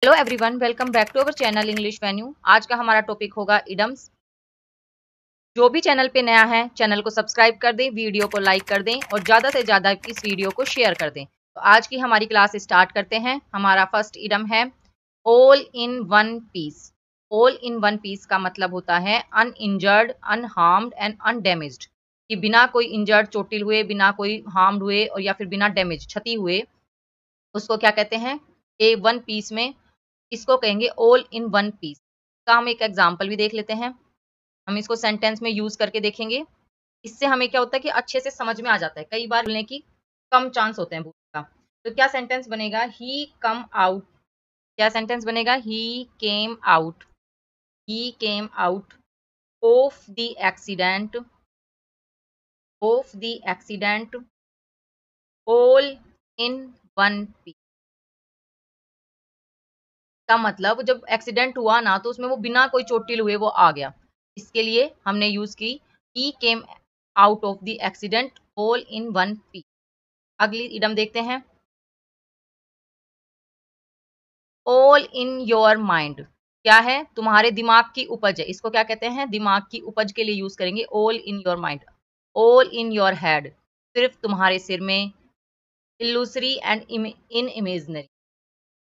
Hello everyone, welcome back to our channel English venue. आज का हमारा टॉपिक होगा इडम्स। जो भी चैनल पे नया है चैनल को सब्सक्राइब कर दें, वीडियो को लाइक कर दें और ज़्यादा से ज़्यादा इस वीडियो को शेयर कर दें। तो आज की हमारी क्लास स्टार्ट करते हैं। हमारा फर्स्ट इडम है all in one piece. All in one piece का मतलब होता है अनइंजर्ड, अनहार्म्ड एंड अनडैमेज्ड, कि बिना कोई इंजर्ड, चोटिल हुए, बिना कोई हार्म्ड हुए और या फिर बिना डैमेज, क्षति हुए, उसको क्या कहते हैं? ए वन पीस में इसको कहेंगे ऑल इन वन पीस। का हम एक एग्जांपल भी देख लेते हैं। हम इसको सेंटेंस में यूज करके देखेंगे। इससे हमें क्या होता है कि अच्छे से समझ में आ जाता है। कई बार बोलने की कम चांस होते हैं भूलने का। तो क्या सेंटेंस बनेगा? ही कम आउट। क्या सेंटेंस बनेगा? He came out. He came out of the accident, of the accident all in one piece. का मतलब जब एक्सीडेंट हुआ ना तो उसमें वो बिना कोई चोटिल हुए वो आ गया। इसके लिए हमने यूज की he came out of the accident all in one piece. अगली इडम देखते हैं। ऑल इन योर माइंड क्या है? तुम्हारे दिमाग की उपज है। इसको क्या कहते हैं? दिमाग की उपज के लिए यूज करेंगे all in your mind. All in your head सिर्फ तुम्हारे सिर में। इल्यूसरी एंड इन इमेजनरी,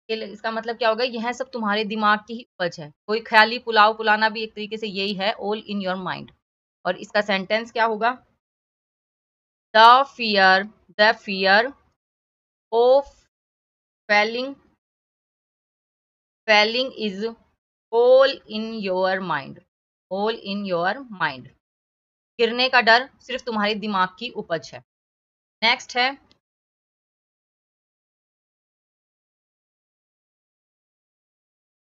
इसका मतलब क्या होगा? यह सब तुम्हारे दिमाग की ही उपज है। कोई ख्याली पुलाव पुलाना भी एक तरीके से यही है, ऑल इन योर माइंड। और इसका सेंटेंस क्या होगा? The fear, the fear of failing, failing is all in your mind, all in your mind. गिरने का डर सिर्फ तुम्हारे दिमाग की उपज है। नेक्स्ट है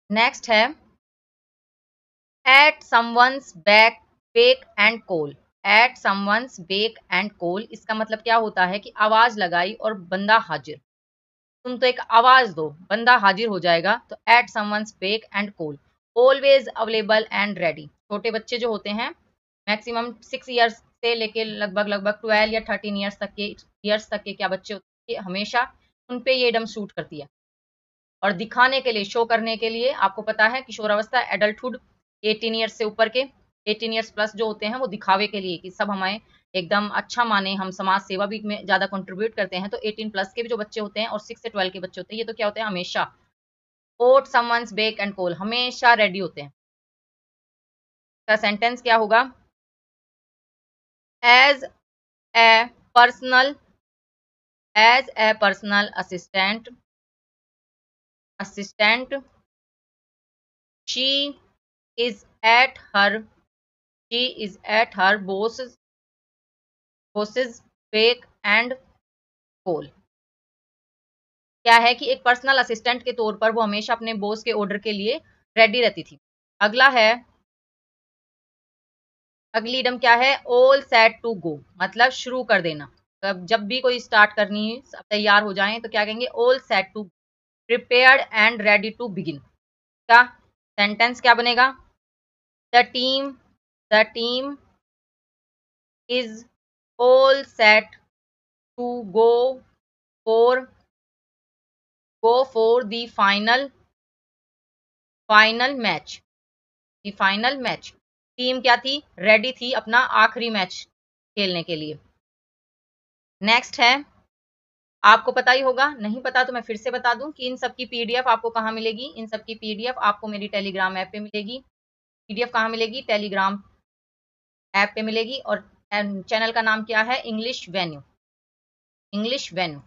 नेक्स्ट है at someone's back beck and call. At someone's beck and call, इसका मतलब क्या होता है कि आवाज लगाई और बंदा हाजिर। तुम तो एक आवाज दो, बंदा हाजिर हो जाएगा। तो at someone's beck and call, always available and ready. छोटे बच्चे जो होते हैं, मैक्सिमम 6 ईयर्स से लेके लगभग लगभग 12 या 13 ईयर्स तक के क्या बच्चे होते हैं, हमेशा उन पे ये डम शूट करती है। और दिखाने के लिए, शो करने के लिए, आपको पता है किशोरावस्था, एडल्टहुड, 18 ईयर्स से ऊपर के, 18 ईयर्स प्लस जो होते हैं वो दिखावे के लिए कि सब हमें एकदम अच्छा माने, हम समाज सेवा भी में ज्यादा कंट्रीब्यूट करते हैं। तो 18 प्लस के भी जो बच्चे होते हैं और 6 से 12 के बच्चे होते हैं, ये तो क्या होते हैं? हमेशा at someone's beck and call, हमेशा रेडी होते हैं। का सेंटेंस क्या होगा? As a personal, as a personal assistant, assistant she is at her, she is at her boss's beck and call। क्या है कि एक पर्सनल असिस्टेंट के तौर पर वो हमेशा अपने बॉस के ऑर्डर के लिए रेडी रहती थी। अगला है, अगली इडम क्या है? ऑल सेट टू गो, मतलब शुरू कर देना। जब भी कोई स्टार्ट करनी है, तैयार हो जाएं तो क्या कहेंगे? All set to, prepared and ready to begin. का सेंटेंस क्या बनेगा? The team, the team is all set to for go for the final match. The final match, team क्या थी? रेडी थी अपना आखिरी मैच खेलने के लिए। नेक्स्ट है, आपको पता ही होगा, नहीं पता तो मैं फिर से बता दूं कि इन सब की पीडीएफ आपको कहाँ मिलेगी? इन सब की पीडीएफ आपको मेरी टेलीग्राम ऐप पे मिलेगी। पीडीएफ कहाँ मिलेगी? टेलीग्राम ऐप पे मिलेगी। और चैनल का नाम क्या है? English venue, English venue.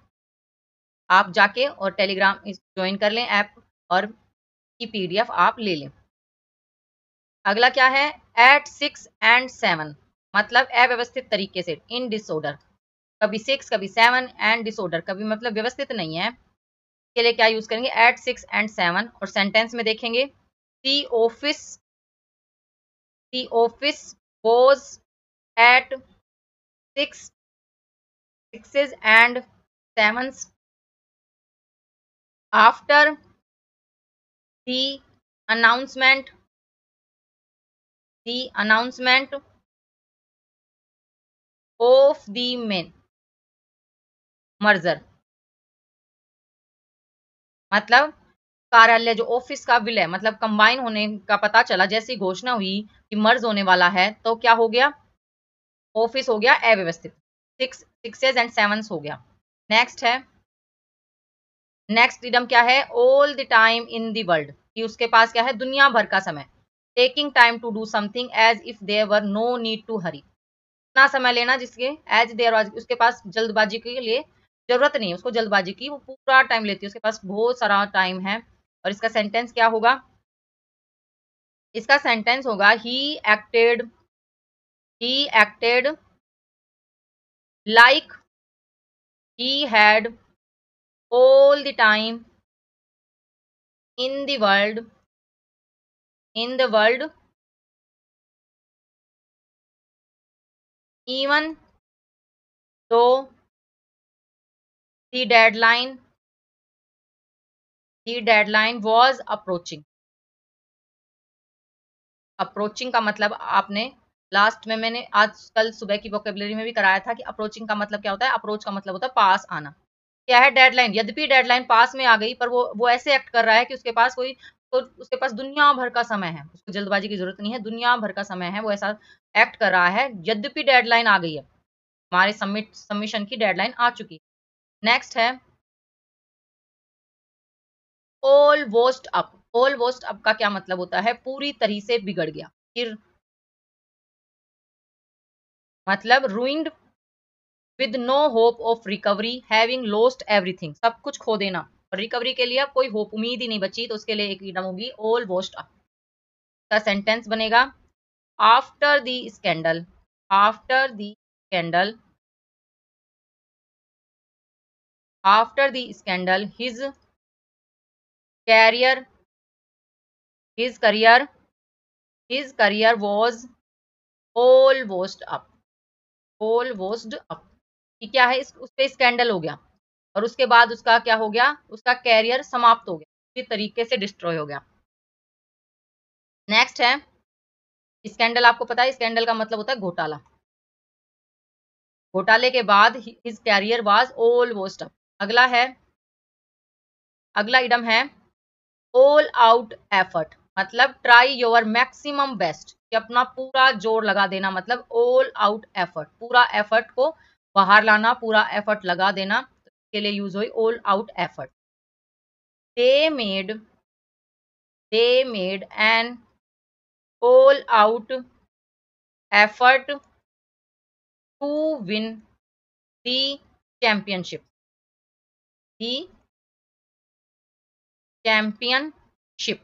आप जाके और टेलीग्राम ज्वाइन कर लें ऐप, और की पीडीएफ आप ले लें। अगला क्या है? एट 6 and 7, मतलब अव्यवस्थित तरीके से, इन डिसऑर्डर। कभी 6 कभी 7 एंड डिसऑर्डर, कभी मतलब व्यवस्थित नहीं है, के लिए क्या यूज करेंगे? At 6 and 7। और सेंटेंस में देखेंगे, the office, the office was at 6 and 7 after the announcement, the announcement of the main merger. मतलब कार्यालय जो ऑफिस का विलय मतलब कंबाइन होने का पता चला, जैसी घोषणा हुई कि मर्ज होने वाला है, तो क्या हो गया, ऑफिस हो गया अव्यवस्थित, सिक्सेस एंड सेवंस हो गया। नेक्स्ट है, नेक्स्ट इडम क्या है, all the time in the world, कि उसके पास क्या है, दुनिया भर का समय। Taking time to do something as if there were no need to hurry, इतना समय लेना जिसके एज देयर वाज, उसके पास जल्दबाजी के लिए जरूरत नहीं है, उसको जल्दबाजी की, वो पूरा टाइम लेती है, उसके पास बहुत सारा टाइम है। और इसका सेंटेंस क्या होगा, इसका सेंटेंस होगा he acted like he had all the time in the world, in the world even though the deadline was approaching। Approaching का मतलब आपने लास्ट में, मैंने आज कल सुबह की वोकेबलरी में भी कराया था कि अप्रोचिंग का मतलब क्या होता है, अप्रोच का मतलब होता है पास आना। क्या है, डेडलाइन, यद्यपि डेडलाइन पास में आ गई पर वो ऐसे एक्ट कर रहा है कि उसके पास कोई, तो उसके पास दुनिया भर का समय है, उसको जल्दबाजी की जरूरत नहीं है, दुनिया भर का समय है, वो ऐसा एक्ट कर रहा है यद्यपि डेडलाइन आ गई है, हमारे सबमिशन की डेडलाइन आ चुकी है। नेक्स्ट है all most up. All most up का क्या मतलब होता है, पूरी तरह से बिगड़ गया, फिर मतलब ruined with no hope of recovery, having lost everything, सब कुछ खो देना, और रिकवरी के लिए अब कोई होप, उम्मीद ही नहीं बची, तो उसके लिए एक इडम होगी ऑल वोस्ट अप। का सेंटेंस बनेगा after the scandal, after the scandal, after the scandal career his career his career was almost up, almost up, कि क्या है, उस पे स्कैंडल हो गया और उसके बाद उसका क्या हो गया, उसका कैरियर समाप्त हो गया, पूरी तरीके से डिस्ट्रॉय हो गया। नेक्स्ट है स्कैंडल, आपको पता है स्कैंडल का मतलब होता है घोटाला, घोटाले के बाद his career was almost up. अगला है, अगला इडम है ऑल आउट एफर्ट, मतलब ट्राई योर मैक्सिमम बेस्ट, कि अपना पूरा जोर लगा देना, मतलब ऑल आउट एफर्ट, पूरा एफर्ट को बाहर लाना, पूरा एफर्ट लगा देना, के लिए यूज हुई all out effort. They made an all out effort to win the championship, the championship,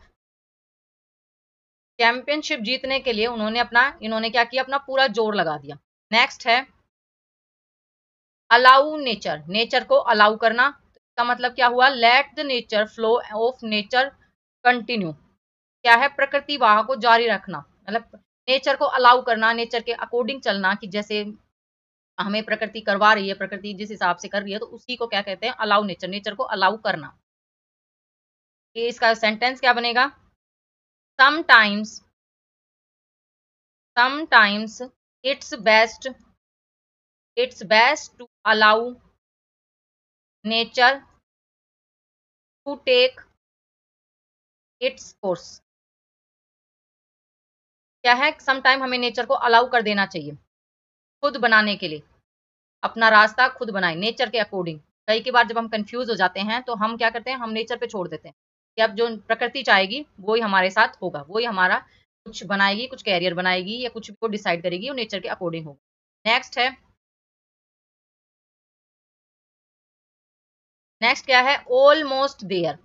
championship जीतने के लिए इन्होंने क्या किया, अपना पूरा जोर लगा दिया। नेक्स्ट है अलाउ नेचर, नेचर को अलाउ करना, इसका मतलब क्या हुआ, let the nature flow of nature continue, क्या है, प्रकृति वाह को जारी रखना, मतलब नेचर को अलाउ करना, नेचर के अकॉर्डिंग चलना, कि जैसे हमें प्रकृति करवा रही है, प्रकृति जिस हिसाब से कर रही है, तो उसी को क्या कहते हैं, अलाउ नेचर, नेचर को अलाउ करना। ये इसका सेंटेंस क्या बनेगा, sometimes sometimes it's best to allow nature to take its course, क्या है, समटाइम हमें नेचर को अलाउ कर देना चाहिए, खुद बनाने के लिए, अपना रास्ता खुद बनाए नेचर के अकॉर्डिंग। कई की बार जब हम कंफ्यूज हो जाते हैं तो हम क्या करते हैं, हम नेचर पे छोड़ देते हैं कि अब जो प्रकृति चाहेगी वो ही हमारे साथ होगा, वो ही हमारा कुछ बनाएगी, कुछ कैरियर बनाएगी या कुछ भी वो डिसाइड करेगी, वो नेचर के अकॉर्डिंग होगा। नेक्स्ट है, नेक्स्ट क्या है, ऑलमोस्ट देयर।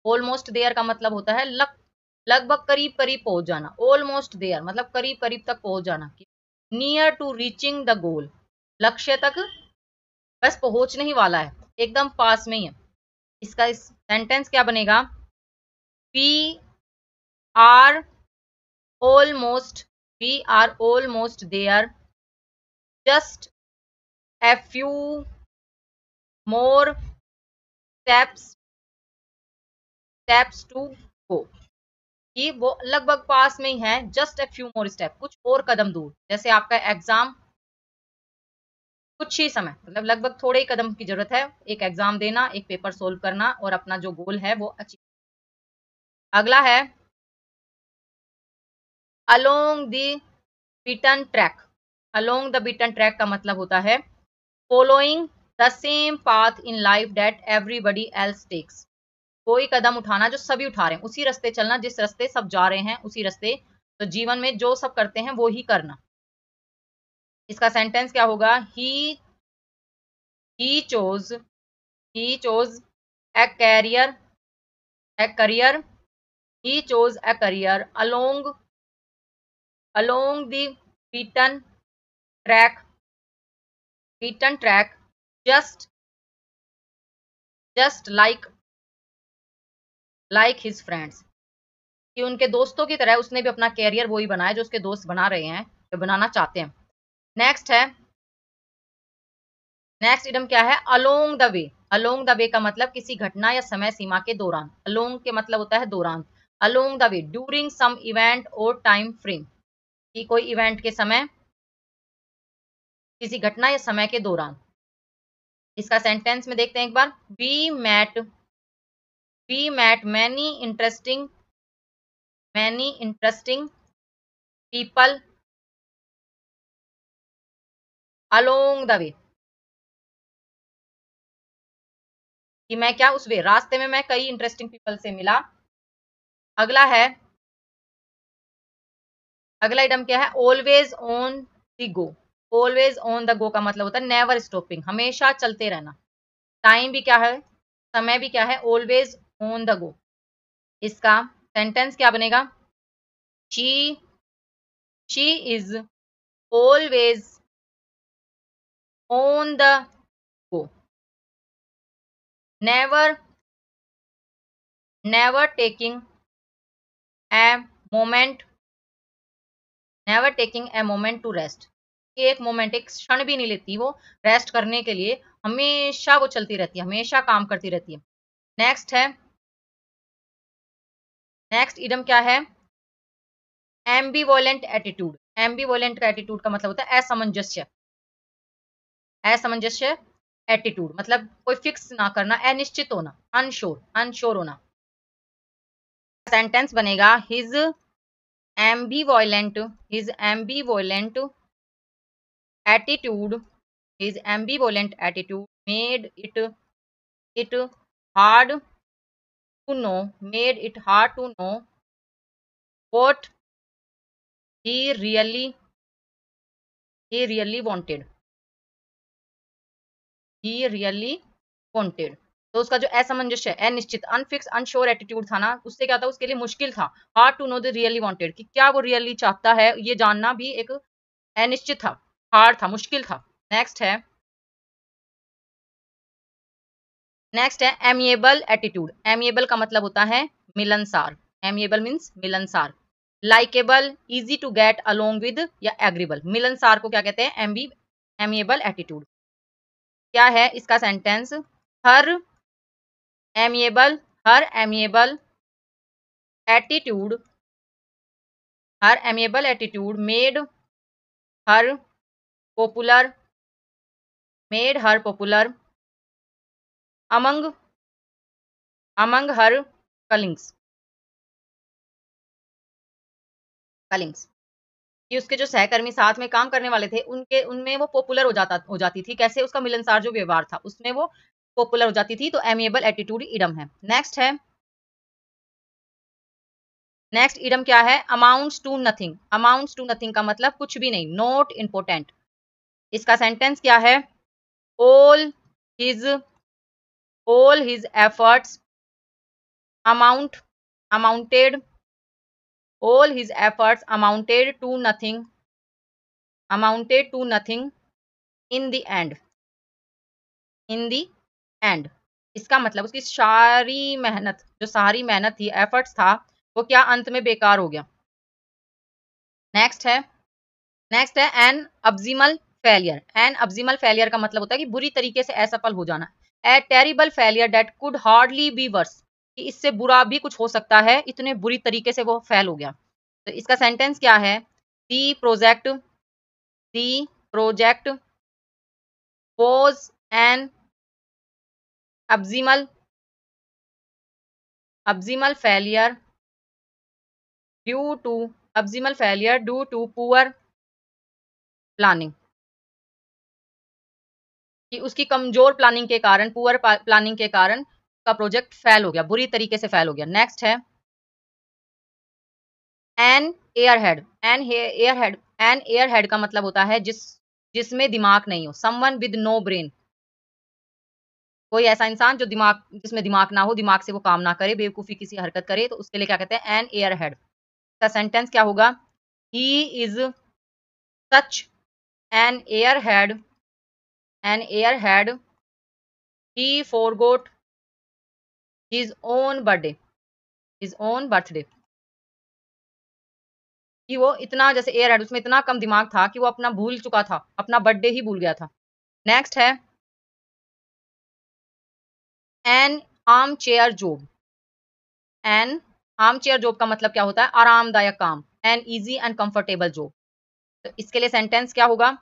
ऑलमोस्ट देयर का मतलब होता है लगभग करीब करीब पहुंच जाना, ऑलमोस्ट देयर मतलब करीब करीब तक पहुंच जाना, near to reaching the goal, लक्ष्य तक बस पहुंचने ही वाला है, एकदम पास में ही है। इसका सेंटेंस क्या बनेगा, we are almost we are almost there, just a few more steps to go, कि वो लगभग पास में ही है, just a few more step, कुछ और कदम दूर, जैसे आपका एग्जाम कुछ ही समय, मतलब लगभग थोड़े ही कदम की जरूरत है, एक एग्जाम देना, एक पेपर सोल्व करना और अपना जो गोल है वो अचीव। अगला है along the beaten track. Along the beaten track का मतलब होता है following the same path in life that everybody else takes. कोई कदम उठाना जो सभी उठा रहे हैं, उसी रास्ते चलना जिस रास्ते सब जा रहे हैं, उसी रास्ते। तो जीवन में जो सब करते हैं वो ही करना। इसका सेंटेंस क्या होगा? He chose he chose a career he chose a career along the beaten track beaten track just just like his friends। कि उनके दोस्तों की तरह उसने भी अपना कैरियर वही बनाया जो उसके दोस्त बना रहे हैं, जो बनाना चाहते हैं। नेक्स्ट है, नेक्स्ट इडम क्या है? Along the way. Along the वे का मतलब किसी घटना या समय सीमा के दौरान। अलोंग के मतलब होता है दौरान। Along the way during some event और टाइम फ्रेम, कि कोई इवेंट के समय, किसी घटना या समय के दौरान। इसका सेंटेंस में देखते हैं एक बार। We met many interesting people along the way, कि मैं क्या उस वे रास्ते में मैं कई इंटरेस्टिंग पीपल से मिला। अगला है, अगला आइटम क्या है? Always on the go. Always on the गो का मतलब होता है नेवर स्टॉपिंग, हमेशा चलते रहना। टाइम भी क्या है? समय भी क्या है? Always on the go. इसका सेंटेंस क्या बनेगा? She she is always on the go, never never taking a moment never taking a moment to rest. एक मोमेंट, एक क्षण भी नहीं लेती वो रेस्ट करने के लिए, हमेशा वो चलती रहती है, हमेशा काम करती रहती है। नेक्स्ट है, नेक्स्ट इडम क्या है? एम्बिवोलेंट एटीट्यूड। एम्बिवोलेंट का एटीट्यूड का मतलब होता है असमंजस्य। असमंजस्य एटीट्यूड मतलब कोई फिक्स ना करना, अनिश्चित होना, अनश्योर होना। सेंटेंस बनेगा his ambivalent attitude his ambivalent attitude it hard hard to know what he really wanted he really wanted। तो उसका जो असमंजस्य है, अनिश्चित, अनफिक्स, अनश्योर एटीट्यूड था ना, उससे क्या था? उसके लिए मुश्किल था। Hard to know the really wanted, कि क्या वो रियली चाहता है, ये जानना भी एक अनिश्चित था, हार्ड था, मुश्किल था। नेक्स्ट है, नेक्स्ट है एमिएबल एटीट्यूड। एमिएबल का मतलब होता है मिलनसार। एमिएबल मीन्स मिलनसार। Likeable, easy to get along with या एग्रीबल। मिलनसार को क्या कहते हैं? Amiable attitude. क्या है इसका sentence? Her her amiable attitude made her popular among her colleagues कि उसके जो सहकर्मी साथ में काम करने वाले थे, उनके उनमें वो पॉपुलर हो जाती थी। कैसे? उसका मिलनसार जो व्यवहार था उसमें वो पॉपुलर हो जाती थी। तो एमिएबल एटीट्यूड इडम है। नेक्स्ट है, नेक्स्ट इडम क्या है? Amounts to nothing. Amounts to nothing का मतलब कुछ भी नहीं, नॉट इम्पोर्टेंट। इसका सेंटेंस क्या है? All his efforts amount amounted all his efforts amounted to nothing in the end इसका मतलब उसकी सारी मेहनत, जो सारी मेहनत थी, एफर्ट्स था, वो क्या अंत में बेकार हो गया। नेक्स्ट है, एन अब्जिमल फेलियर। एन अब्जिमल फेलियर का मतलब होता है कि बुरी तरीके से असफल हो जाना। ए terrible failure that could hardly B verse, कि इससे बुरा भी कुछ हो सकता है, इतने बुरी तरीके से वो फेल हो गया। तो इसका सेंटेंस क्या है? The project was an abysmal failure due to abysmal failure, due to poor planning, कि उसकी कमजोर प्लानिंग के कारण, पुअर प्लानिंग के कारण का प्रोजेक्ट फेल हो गया, बुरी तरीके से फेल हो गया। नेक्स्ट है एन एयरहेड। एन एयरहेड का मतलब होता है जिसमें दिमाग नहीं हो, समवन विद नो ब्रेन, कोई ऐसा इंसान जो जिसमें दिमाग ना हो, दिमाग से वो काम ना करे, बेवकूफी किसी हरकत करे, तो उसके लिए क्या कहते हैं, एन एयरहेड। का सेंटेंस क्या होगा, he is such an airhead, an airhead, he forgot his own birthday, his own birthday, कि वो इतना, जैसे एयरहेड, उसमें इतना कम दिमाग था कि वो अपना भूल चुका था, अपना बर्थडे ही भूल गया था। नेक्स्ट है N arm chair job. N arm chair job का मतलब क्या होता है, आरामदायक काम, an easy and comfortable job. तो इसके लिए सेंटेंस क्या होगा,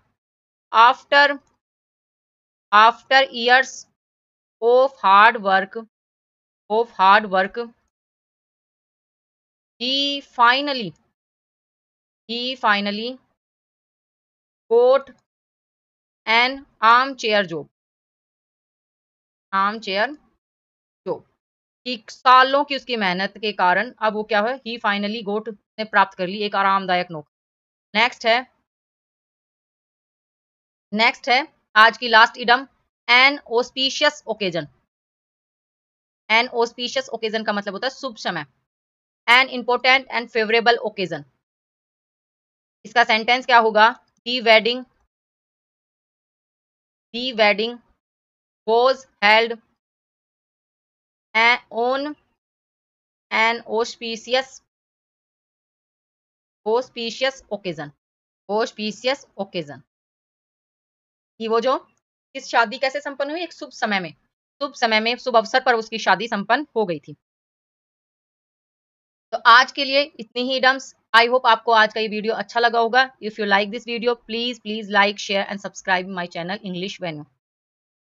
after after years of hard work, of hard work, he finally he finally got an armchair job, armchair job, कि सालों की उसकी मेहनत के कारण अब वो क्या है, ही फाइनली गोट ने प्राप्त कर ली एक आरामदायक नौकरी। नेक्स्ट है आज की last idem, N auspicious occasion. N auspicious occasion का मतलब होता है शुभ समय, an important and favourable occasion. इसका सेंटेंस क्या होगा, दी wedding was held on an auspicious occasion, auspicious occasion, कि वो जो इस शादी कैसे संपन्न हुई, एक शुभ समय में, शुभ समय में, शुभ अवसर पर उसकी शादी संपन्न हो गई थी। तो आज के लिए इतनी ही इडम्स। आई होप आपको आज का ये वीडियो अच्छा लगा होगा। If you like this video, please like, share and subscribe my channel English venue.